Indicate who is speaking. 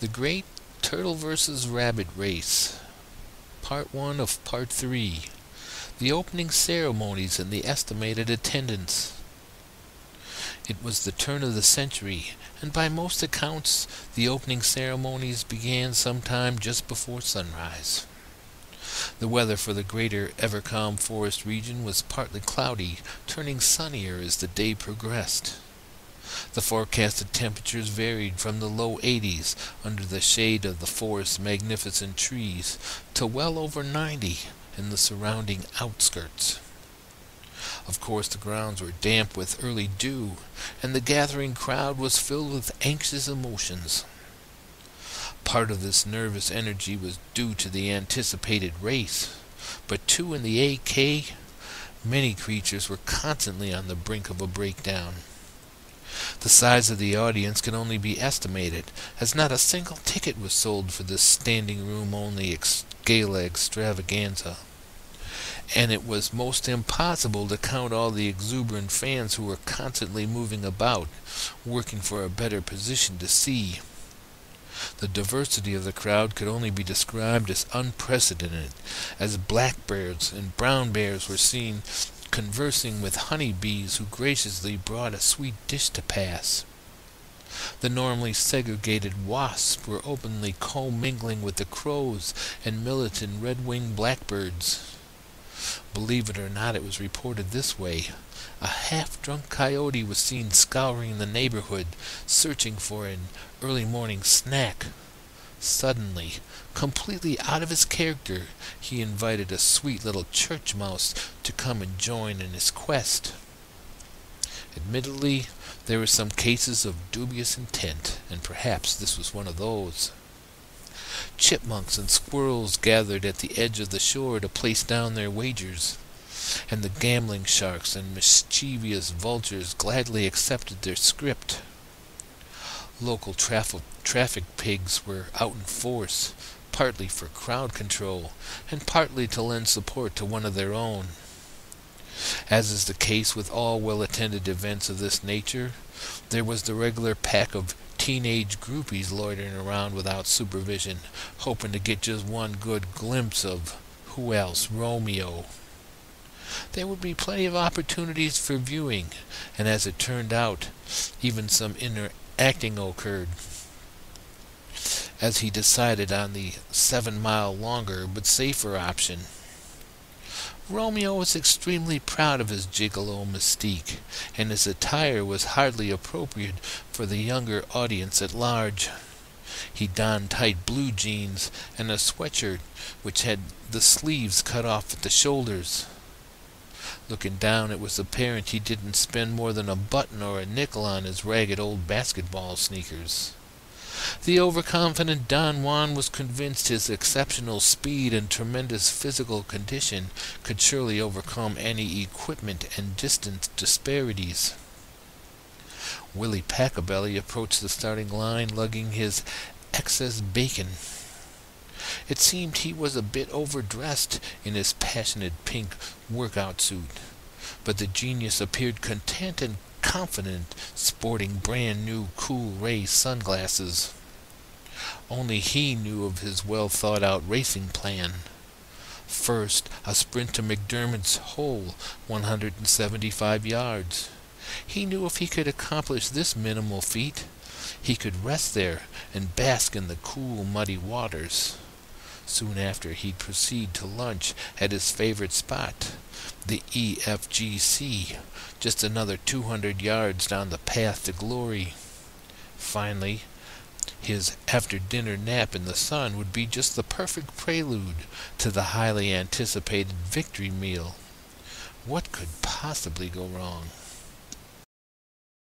Speaker 1: The Great Turtle vs. Rabbit Race, Part 1 of Part 3. The opening ceremonies and the estimated attendance. It was the turn of the century, and by most accounts the opening ceremonies began sometime just before sunrise. The weather for the greater Evercombe Forest region was partly cloudy, turning sunnier as the day progressed. The forecasted temperatures varied from the low 80s under the shade of the forest's magnificent trees to well over 90 in the surrounding outskirts. Of course, the grounds were damp with early dew, and the gathering crowd was filled with anxious emotions. Part of this nervous energy was due to the anticipated race, but too in the AK, many creatures were constantly on the brink of a breakdown. The size of the audience can only be estimated, as not a single ticket was sold for this standing room only gala extravaganza, and it was most impossible to count all the exuberant fans who were constantly moving about, working for a better position to see. The diversity of the crowd could only be described as unprecedented, as black bears and brown bears were seen conversing with honey bees who graciously brought a sweet dish to pass. The normally segregated wasps were openly commingling with the crows and militant red-winged blackbirds. Believe it or not, it was reported this way. A half-drunk coyote was seen scouring the neighborhood, searching for an early morning snack. Suddenly, completely out of his character, he invited a sweet little church mouse to come and join in his quest. Admittedly, there were some cases of dubious intent, and perhaps this was one of those. Chipmunks and squirrels gathered at the edge of the shore to place down their wagers, and the gambling sharks and mischievous vultures gladly accepted their script. Local traffic pigs were out in force, partly for crowd control, and partly to lend support to one of their own. As is the case with all well-attended events of this nature, there was the regular pack of teenage groupies loitering around without supervision, hoping to get just one good glimpse of, who else, Romeo. There would be plenty of opportunities for viewing, and as it turned out, even some interacting occurred, as he decided on the 7-mile longer but safer option. Romeo was extremely proud of his gigolo mystique, and his attire was hardly appropriate for the younger audience at large. He donned tight blue jeans and a sweatshirt which had the sleeves cut off at the shoulders. Looking down, it was apparent he didn't spend more than a button or a nickel on his ragged old basketball sneakers. The overconfident Don Juan was convinced his exceptional speed and tremendous physical condition could surely overcome any equipment and distance disparities. Willie Pachelbel approached the starting line lugging his excess bacon. It seemed he was a bit overdressed in his passionate pink workout suit, but the genius appeared content and confident, sporting brand-new cool ray sunglasses. Only he knew of his well-thought-out racing plan. First, a sprint to McDermott's hole, 175 yards. He knew if he could accomplish this minimal feat, he could rest there and bask in the cool, muddy waters. Soon after, he'd proceed to lunch at his favorite spot, the EFGC, just another 200 yards down the path to glory. Finally, his after-dinner nap in the sun would be just the perfect prelude to the highly anticipated victory meal. What could possibly go wrong?